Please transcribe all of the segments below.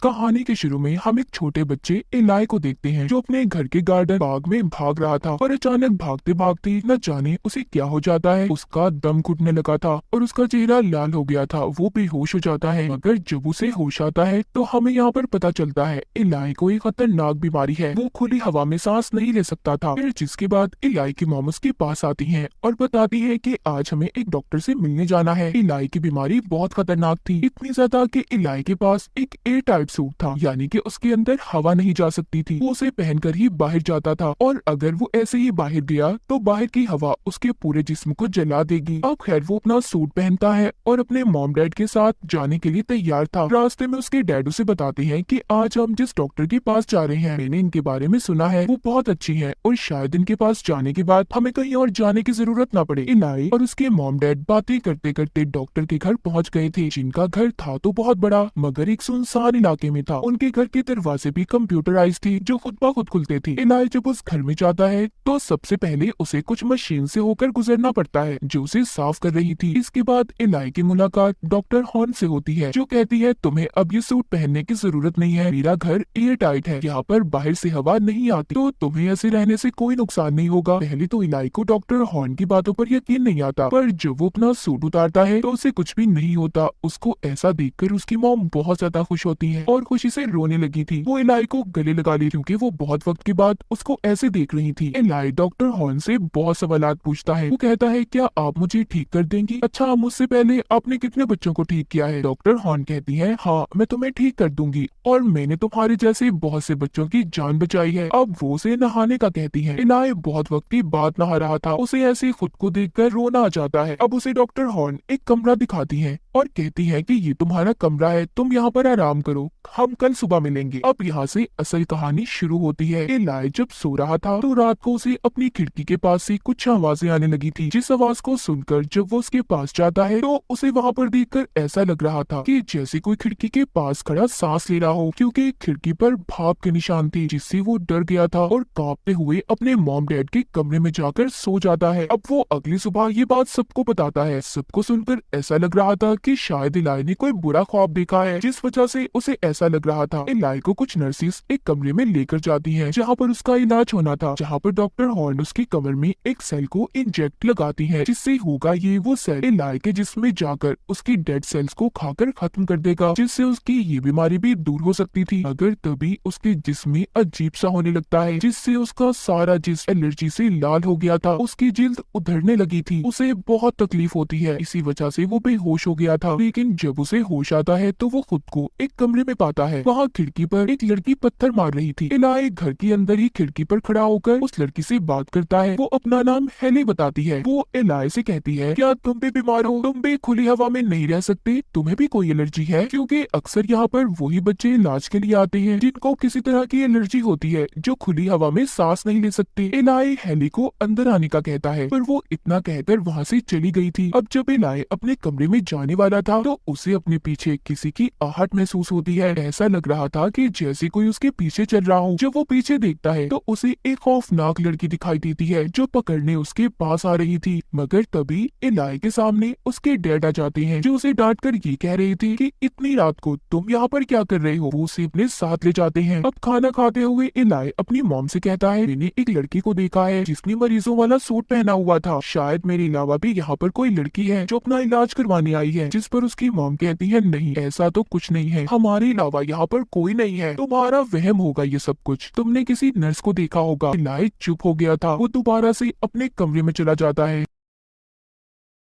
कहानी के शुरू में हम एक छोटे बच्चे इलाई को देखते हैं जो अपने घर के गार्डन बाग में भाग रहा था और अचानक भागते भागते न जाने उसे क्या हो जाता है। उसका दम घुटने लगा था और उसका चेहरा लाल हो गया था। वो बेहोश हो जाता है। मगर जब उसे होश आता है तो हमें यहाँ पर पता चलता है इलाई को एक खतरनाक बीमारी है। वो खुली हवा में सांस नहीं ले सकता था। फिर जिसके बाद इलाई की मॉम उसके पास आती है और बताती है कि आज हमें एक डॉक्टर से मिलने जाना है। इलाई की बीमारी बहुत खतरनाक थी, इतनी ज्यादा कि इलाई के पास एक एयर टाइट सूट था, यानी कि उसके अंदर हवा नहीं जा सकती थी। वो उसे पहनकर ही बाहर जाता था और अगर वो ऐसे ही बाहर गया तो बाहर की हवा उसके पूरे जिस्म को जला देगी। अब खैर वो अपना सूट पहनता है और अपने मॉम डैड के साथ जाने के लिए तैयार था। रास्ते में उसके डैड उसे बताते हैं कि आज हम जिस डॉक्टर के पास जा रहे हैं, मैंने इनके बारे में सुना है, वो बहुत अच्छी है और शायद इनके पास जाने के बाद हमें कहीं और जाने की जरूरत न पड़े। इलाई और उसके मॉम डैड बातें करते करते डॉक्टर के घर पहुंच गए थे, जिनका घर था तो बहुत बड़ा मगर एक सुनसान इलाके में था। उनके घर के दरवाजे भी कंप्यूटराइज थे जो खुद ब खुद खुलते थे। इलाई जब उस घर में जाता है तो सबसे पहले उसे कुछ मशीन से होकर गुजरना पड़ता है जो उसे साफ कर रही थी। इसके बाद इलाई की मुलाकात डॉक्टर हॉर्न से होती है जो कहती है तुम्हें अब ये सूट पहनने की जरूरत नहीं है, मेरा घर एयर टाइट है, यहाँ पर बाहर से हवा नहीं आती, तो तुम्हें ऐसे रहने से कोई नुकसान नहीं होगा। पहले तो इलाई को डॉक्टर हॉर्न की बातों पर यकीन नहीं आता, पर जब वो अपना सूट उतारता है तो उसे कुछ भी नहीं होता। उसको ऐसा देखकर उसकी मॉम बहुत ज्यादा खुश होती है और खुशी से रोने लगी थी। वो इलाई को गले लगा ली क्योंकि वो बहुत वक्त के बाद उसको ऐसे देख रही थी। इलाई डॉक्टर हॉर्न से बहुत सवालात पूछता है। वो कहता है क्या आप मुझे ठीक कर देंगी? अच्छा, मुझसे पहले आपने कितने बच्चों को ठीक किया है? डॉक्टर हॉर्न कहती है हाँ, मैं तुम्हें ठीक कर दूंगी और मैंने तुम्हारे जैसे बहुत से बच्चों की जान बचाई है। अब वो उसे नहाने का कहती है। इलाई बहुत वक्त की बात नहा रहा था, उसे ऐसे खुद को देखकर रोना आ जाता है। अब उसे डॉक्टर हॉर्न एक कमरा दिखाती है और कहती है कि ये तुम्हारा कमरा है, तुम यहाँ पर आराम करो, हम कल सुबह मिलेंगे। अब यहाँ से असल कहानी शुरू होती है। इलाई जब सो रहा था तो रात को उसे अपनी खिड़की के पास से कुछ आवाजें आने लगी थी, जिस आवाज को सुनकर जब वो उसके पास जाता है तो उसे वहाँ पर देखकर ऐसा लग रहा था कि जैसे कोई खिड़की के पास खड़ा सांस ले रहा हो, क्योंकि खिड़की पर भाप के निशान थे, जिससे वो डर गया था और कांपते हुए अपने मॉम डैड के कमरे में जाकर सो जाता है। अब वो अगली सुबह ये बात सबको बताता है। सबको सुनकर ऐसा लग रहा था कि शायद इलाई ने कोई बुरा ख्वाब देखा है, जिस वजह से उसे ऐसा लग रहा था। इलाई को कुछ नर्सिस एक कमरे में लेकर जाती हैं, जहाँ पर उसका इलाज होना था, जहाँ पर डॉक्टर हॉर्न उसकी कमर में एक सेल को इंजेक्ट लगाती है, जिससे होगा ये वो सेल इलाई के जिस्म में जाकर उसकी डेड सेल्स को खाकर खत्म कर देगा, जिससे उसकी ये बीमारी भी दूर हो सकती थी। मगर तभी उसके जिस्म में अजीब सा होने लगता है, जिससे उसका सारा जिस्म एलर्जी से लाल हो गया था। उसकी जिल्द उधड़ने लगी थी, उसे बहुत तकलीफ होती है, इसी वजह से वो बेहोश हो गया था। लेकिन जब उसे होश आता है तो वो खुद को एक कमरे में पाता है। वहाँ खिड़की पर एक लड़की पत्थर मार रही थी। इलाई घर के अंदर ही खिड़की पर खड़ा होकर उस लड़की से बात करता है। वो अपना नाम हेली बताती है। वो इलाई से कहती है क्या तुम भी बीमार हो? तुम भी खुली हवा में नहीं रह सकते? तुम्हें भी कोई एलर्जी है? क्योंकि अक्सर यहाँ पर वही बच्चे इलाज के लिए आते हैं जिनको किसी तरह की एलर्जी होती है, जो खुली हवा में सांस नहीं ले सकते। इलाई हेली को अंदर आने का कहता है, पर वो इतना कहकर वहाँ से चली गई थी। अब जब इलाई अपने कमरे में जाने वाला था तो उसे अपने पीछे किसी की आहट महसूस होती है। ऐसा लग रहा था कि जैसे कोई उसके पीछे चल रहा हो। जब वो पीछे देखता है तो उसे एक खौफनाक लड़की दिखाई देती है जो पकड़ने उसके पास आ रही थी। मगर तभी इलाई के सामने उसके डैड आ जाते हैं, जो उसे डांट कर ये कह रही थी कि इतनी रात को तुम यहाँ पर क्या कर रहे हो। वो उसे अपने साथ ले जाते हैं। अब खाना खाते हुए इलाई अपनी मॉम से कहता है मैंने एक लड़की को देखा है जिसने मरीजों वाला सूट पहना हुआ था, शायद मेरे अलावा भी यहाँ पर कोई लड़की है जो अपना इलाज करवाने आई है। जिस पर उसकी मॉम कहती है नहीं, ऐसा तो कुछ नहीं है, हमारे अलावा यहाँ पर कोई नहीं है, तुम्हारा वहम होगा ये सब कुछ, तुमने किसी नर्स को देखा होगा। इलाई चुप हो गया था। वो दोबारा से अपने कमरे में चला जाता है।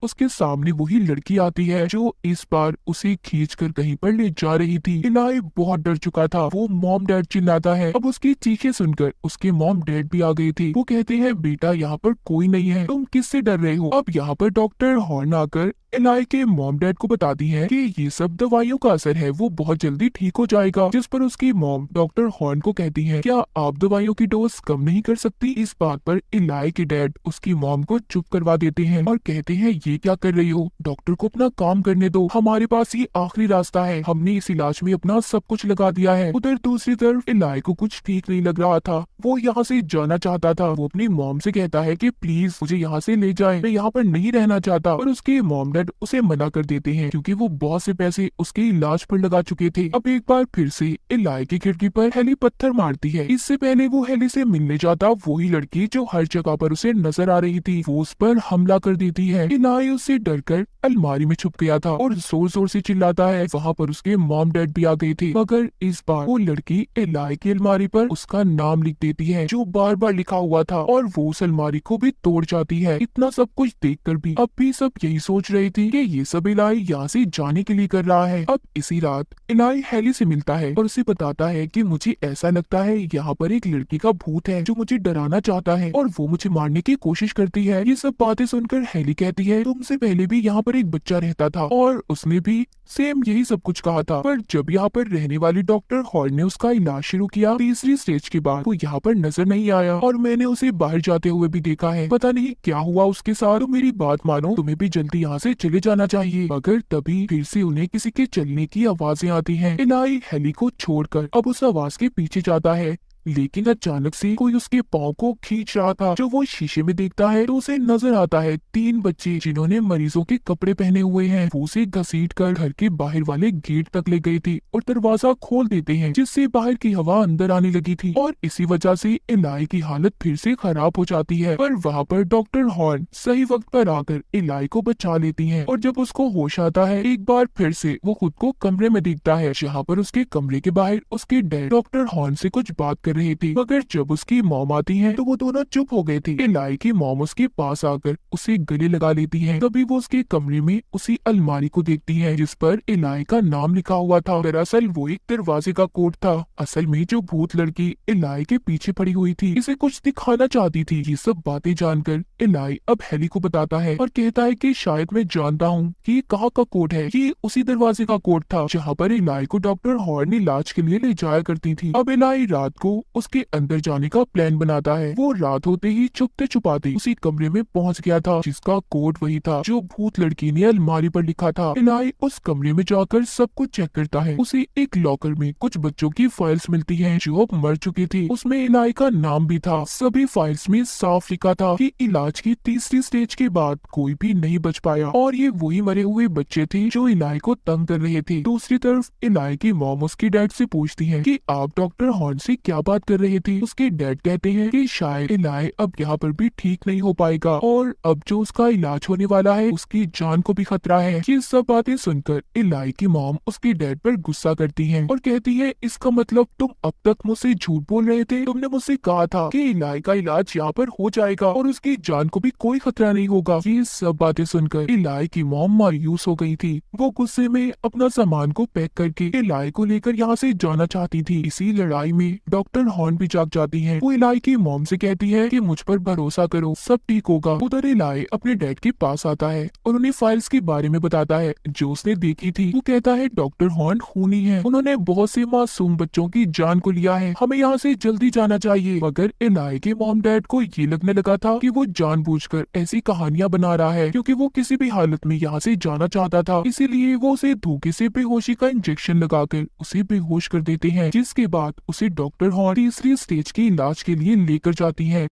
उसके सामने वही लड़की आती है जो इस बार उसे खींचकर कहीं पर ले जा रही थी। इलाई बहुत डर चुका था। वो मॉम डैड चिल्लाता है। अब उसकी चीखें सुनकर उसके मॉम डैड भी आ गए थे। वो कहते हैं बेटा यहाँ पर कोई नहीं है, तुम किससे डर रहे हो? अब यहाँ पर डॉक्टर हॉर्न आकर इलाई के मॉम डैड को बताती है कि ये सब दवाइयों का असर है, वो बहुत जल्दी ठीक हो जाएगा। जिस पर उसकी मॉम डॉक्टर हॉर्न को कहती है क्या आप दवाइयों की डोज कम नहीं कर सकती? इस बात पर इलाई के डैड उसकी मॉम को चुप करवा देते हैं और कहते हैं ये क्या कर रही हो, डॉक्टर को अपना काम करने दो, हमारे पास ये आखिरी रास्ता है, हमने इस इलाज में अपना सब कुछ लगा दिया है। उधर दूसरी तरफ इलाई को कुछ ठीक नहीं लग रहा था। वो यहाँ से जाना चाहता था। वो अपनी मॉम से कहता है कि प्लीज मुझे यहाँ से ले जाएं, मैं यहाँ पर नहीं रहना चाहता। और उसके मॉम डैड उसे मना कर देते हैं क्योंकि वो बहुत से पैसे उसके इलाज पर लगा चुके थे। अब एक बार फिर से इलाई की खिड़की पर हेली पत्थर मारती है। इससे पहले वो हेली से मिलने जाता वही लड़की जो हर जगह पर उसे नजर आ रही थी वो उस पर हमला कर देती है। इलाई उससे डरकर अलमारी में छुप गया था और जोर जोर से चिल्लाता है। वहाँ पर उसके मॉम डैड भी आ गए थे, मगर इस बार वो लड़की इलाई की अलमारी पर उसका नाम लिख देती है जो बार बार लिखा हुआ था और वो उस अलमारी को भी तोड़ जाती है। इतना सब कुछ देखकर भी अब भी सब यही सोच रही थी कि ये सब इलाई यहाँ से जाने के लिए कर रहा है। अब इसी रात इलाई हेली से मिलता है और उसे बताता है कि मुझे ऐसा लगता है यहाँ पर एक लड़की का भूत है जो मुझे डराना चाहता है और वो मुझे मारने की कोशिश करती है। ये सब बातें सुनकर हेली कहती है तुमसे पहले भी यहाँ पर एक बच्चा रहता था और उसने भी सेम यही सब कुछ कहा था, पर जब यहाँ पर रहने वाली डॉक्टर हॉर्न ने उसका इलाज शुरू किया तीसरी स्टेज के बाद वो यहाँ पर नजर नहीं आया और मैंने उसे बाहर जाते हुए भी देखा है। पता नहीं क्या हुआ उसके साथ। तो मेरी बात मानो, तुम्हें भी जल्दी यहाँ से चले जाना चाहिए। मगर तभी फिर से उन्हें किसी के चलने की आवाजें आती हैं। इलाई हेली को छोड़कर अब उस आवाज के पीछे जाता है, लेकिन अचानक से कोई उसके पाँव को खींच रहा था। जो वो शीशे में देखता है तो उसे नजर आता है 3 बच्चे जिन्होंने मरीजों के कपड़े पहने हुए हैं। वो उसे घसीट कर घर के बाहर वाले गेट तक ले गए थे और दरवाजा खोल देते हैं जिससे बाहर की हवा अंदर आने लगी थी और इसी वजह से इलाई की हालत फिर से खराब हो जाती है। पर वहाँ पर डॉक्टर हॉर्न सही वक्त पर आकर इलाई को बचा लेती है और जब उसको होश आता है एक बार फिर से वो खुद को कमरे में देखता है जहाँ पर उसके कमरे के बाहर उसके डैड डॉक्टर हॉर्न से कुछ बात रही थी। मगर जब उसकी मॉम आती है तो वो दोनों चुप हो गए थे। इलाई की मॉम उसके पास आकर उसे गले लगा लेती है। तभी वो उसके कमरे में उसी अलमारी को देखती है जिस पर इलाई का नाम लिखा हुआ था। दरअसल वो एक दरवाजे का कोड था। असल में जो भूत लड़की इलाई के पीछे पड़ी हुई थी इसे कुछ दिखाना चाहती थी। ये सब बातें जानकर इलाई अब हेली को बताता है और कहता है कि शायद मैं जानता हूँ कि ये कहाँ का कोड है। ये उसी दरवाजे का कोड था जहाँ पर इलाई को डॉक्टर हॉर्न इलाज के लिए ले जाया करती थी। अब इलाई रात को उसके अंदर जाने का प्लान बनाता है। वो रात होते ही छुपते छुपाते उसी कमरे में पहुंच गया था जिसका कोड वही था जो भूत लड़की ने अलमारी पर लिखा था। इलाई उस कमरे में जाकर सब कुछ चेक करता है। उसे एक लॉकर में कुछ बच्चों की फाइल्स मिलती हैं जो अब मर चुकी थी। उसमें इलाई का नाम भी था। सभी फाइल्स में साफ लिखा था कि इलाज की तीसरी स्टेज के बाद कोई भी नहीं बच पाया और ये वही मरे हुए बच्चे थे जो इलाई को तंग कर रहे थे। दूसरी तरफ इलाई की मॉम उसकी डैड से पूछती है कि आप डॉक्टर हॉर्न से क्या बात कर रहे थे। उसके डैड कहते हैं कि शायद इलाई अब यहाँ पर भी ठीक नहीं हो पाएगा और अब जो उसका इलाज होने वाला है उसकी जान को भी खतरा है। ये सब बातें सुनकर इलाई की मॉम उसके डैड पर गुस्सा करती है और कहती है इसका मतलब तुम अब तक मुझसे झूठ बोल रहे थे। तुमने मुझसे कहा था कि इलाई का इलाज यहाँ पर हो जाएगा और उसकी जान को भी कोई खतरा नहीं होगा। ये सब बातें सुनकर इलाई की मॉम मायूस हो गई थी। वो गुस्से में अपना सामान को पैक करके इलाई को लेकर यहाँ से जाना चाहती थी। इसी लड़ाई में डॉक्टर हॉर्न भी जाग जाती है। वो इलाई की मॉम से कहती है कि मुझ पर भरोसा करो, सब ठीक होगा। उधर इलाई अपने डैड के पास आता है और उन्हें फाइल्स के बारे में बताता है जो उसने देखी थी। वो कहता है डॉक्टर हॉर्न खूनी है, उन्होंने बहुत से मासूम बच्चों की जान को लिया है, हमें यहाँ से जल्दी जाना चाहिए। मगर इलाई के मॉम डैड को ये लगने लगा था कि वो जानबूझकर ऐसी कहानियां बना रहा है क्योंकि वो किसी भी हालत में यहाँ से जाना चाहता था। इसीलिए वो उसे धोखे से बेहोशी का इंजेक्शन लगाकर उसे बेहोश कर देते हैं, जिसके बाद उसे डॉक्टर हॉर्न तीसरी स्टेज के इलाज के लिए लेकर जाती है।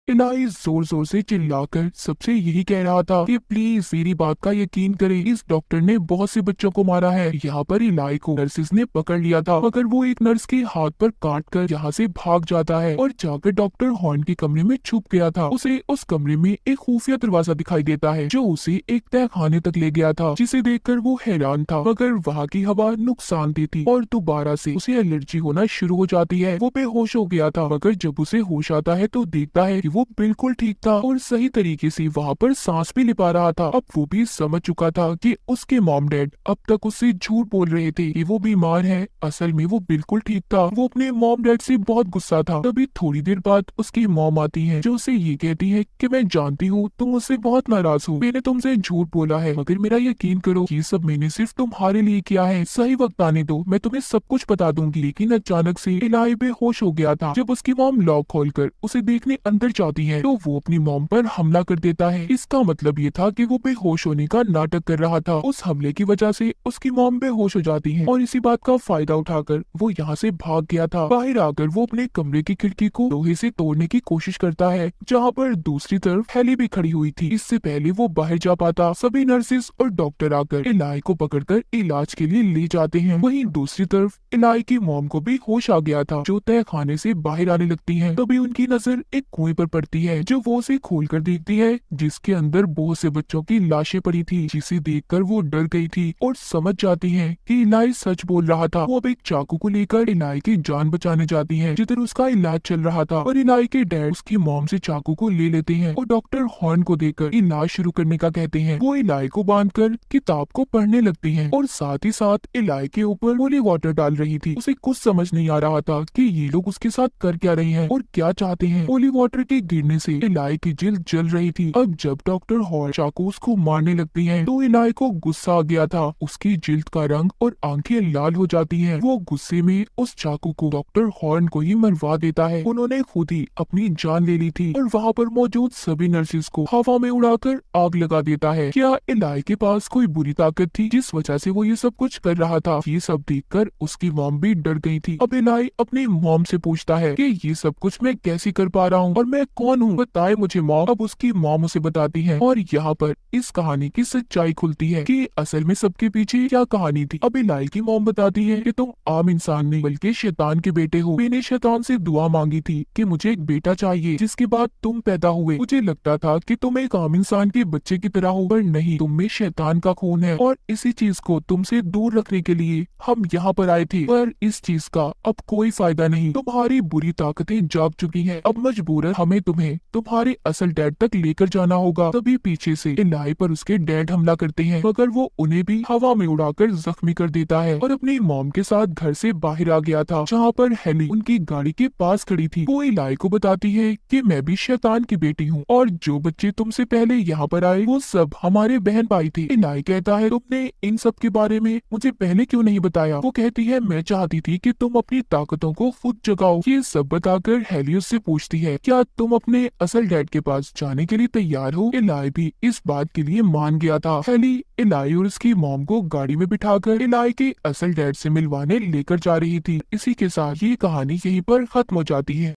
इलाई जोर जोर से चिल्लाकर सबसे यही कह रहा था कि प्लीज मेरी बात का यकीन करें, इस डॉक्टर ने बहुत से बच्चों को मारा है। यहाँ पर इलाई को नर्सिस ने पकड़ लिया था मगर वो एक नर्स के हाथ पर काट कर यहाँ से भाग जाता है और जाकर डॉक्टर हॉर्न के कमरे में छुप गया था। उसे उस कमरे में एक खुफिया दरवाजा दिखाई देता है जो उसे एक तहखाने तक ले गया था, जिसे देखकर वो हैरान था मगर वहाँ की हवा नुकसानदेह थी और दोबारा से उसे एलर्जी होना शुरू हो जाती है। वो बेहोश हो गया था मगर जब उसे होश आता है तो देखता है वो बिल्कुल ठीक था और सही तरीके से वहाँ पर सांस भी ले पा रहा था। अब वो भी समझ चुका था कि उसके मॉम डैड अब तक उससे झूठ बोल रहे थे कि वो बीमार है। असल में वो बिल्कुल ठीक था। वो अपने मॉम डैड से बहुत गुस्सा था। तभी थोड़ी देर बाद उसकी मॉम आती है जो उसे ये कहती है कि मैं जानती हूँ तुम मुझसे बहुत नाराज हो, मैंने तुमसे झूठ बोला है मगर मेरा यकीन करो ये सब मैंने सिर्फ तुम्हारे लिए किया है। सही वक्त आने दो, मैं तुम्हें सब कुछ बता दूंगी। लेकिन अचानक से इलाई बेहोश हो गया था जब उसकी मॉम लॉक खोलकर उसे देखने अंदर आती है तो वो अपनी मॉम पर हमला कर देता है। इसका मतलब ये था कि वो बेहोश होने का नाटक कर रहा था। उस हमले की वजह से उसकी मॉम बेहोश हो जाती है और इसी बात का फायदा उठाकर वो यहाँ से भाग गया था। बाहर आकर वो अपने कमरे की खिड़की को लोहे से तोड़ने की कोशिश करता है, जहाँ पर दूसरी तरफ हेली भी खड़ी हुई थी। इससे पहले वो बाहर जा पाता, सभी नर्सेस और डॉक्टर आकर इलाई को पकड़कर इलाज के लिए ले जाते हैं। वहीं दूसरी तरफ इलाई की मॉम को भी होश आ गया था, जो तय खाने से बाहर आने लगती है। तभी उनकी नजर एक कुएं पर पड़ती है, जो वो उसे खोलकर देखती है, जिसके अंदर बहुत से बच्चों की लाशें पड़ी थी, जिसे देखकर वो डर गई थी और समझ जाती है कि इलाई सच बोल रहा था। वो अब एक चाकू को लेकर इलाई की जान बचाने जाती है, जिधर उसका इलाज चल रहा था। और इलाई के डैड उसकी मॉम से चाकू को ले लेते हैं और डॉक्टर हॉर्न को देकर इलाज शुरू करने का कहते हैं। वो इलाई को बांधकर किताब को पढ़ने लगती है और साथ ही साथ इलाई के ऊपर होली वाटर डाल रही थी। उसे कुछ समझ नहीं आ रहा था कि ये लोग उसके साथ कर क्या रहे हैं और क्या चाहते हैं। होली वाटर के गिरने से इलाई की जिल्द जल रही थी। अब जब डॉक्टर हॉर्न चाकू उसको मारने लगती है तो इलाई को गुस्सा आ गया था। उसकी जिल्द का रंग और आंखें लाल हो जाती हैं। वो गुस्से में उस चाकू को डॉक्टर हॉर्न को ही मरवा देता है। उन्होंने खुद ही अपनी जान ले ली थी और वहाँ पर मौजूद सभी नर्सेस को हवा में उड़ाकर आग लगा देता है। क्या इलाई के पास कोई बुरी ताकत थी जिस वजह से वो ये सब कुछ कर रहा था? ये सब देखकर उसकी मॉम भी डर गई थी। अब इलाई अपनी मॉम से पूछता है कि ये सब कुछ मैं कैसे कर पा रहा हूँ और मैं कौन हूँ, बताए मुझे मॉम। अब उसकी मॉम उसे बताती है और यहाँ पर इस कहानी की सच्चाई खुलती है कि असल में सबके पीछे क्या कहानी थी। अब इलाई की मॉम बताती है कि तुम आम इंसान नहीं बल्कि शैतान के बेटे हो। मैंने शैतान से दुआ मांगी थी कि मुझे एक बेटा चाहिए, जिसके बाद तुम पैदा हुए। मुझे लगता था कि तुम एक आम इंसान के बच्चे की तरह हो, पर नहीं, तुम में शैतान का खून है और इसी चीज को तुमसे दूर रखने के लिए हम यहाँ पर आए थे। पर इस चीज का अब कोई फायदा नहीं, तुम्हारी बुरी ताकतें जाग चुकी हैं। अब मजबूरन हमें तुम्हें तुम्हारे असल डैड तक लेकर जाना होगा। तभी पीछे से इलाई पर उसके डैड हमला करते हैं, मगर वो उन्हें भी हवा में उड़ाकर जख्मी कर देता है और अपनी मॉम के साथ घर से बाहर आ गया था, जहाँ पर हेली उनकी गाड़ी के पास खड़ी थी। वो इलाई को बताती है कि मैं भी शैतान की बेटी हूँ और जो बच्चे तुमसे पहले यहाँ पर आए वो सब हमारे बहन भाई थे। इलाई कहता है तुमने इन सब के बारे में मुझे पहले क्यों नहीं बताया? वो कहती है मैं चाहती थी कि तुम अपनी ताकतों को खुद जगाओ। ये सब बताकर हेली उससे पूछती है क्या तुम अपने असल डैड के पास जाने के लिए तैयार हो? इलाई भी इस बात के लिए मान गया था। हेली इलाई और उसकी मॉम को गाड़ी में बिठाकर इलाई के असल डैड से मिलवाने लेकर जा रही थी। इसी के साथ ये कहानी यहीं पर खत्म हो जाती है।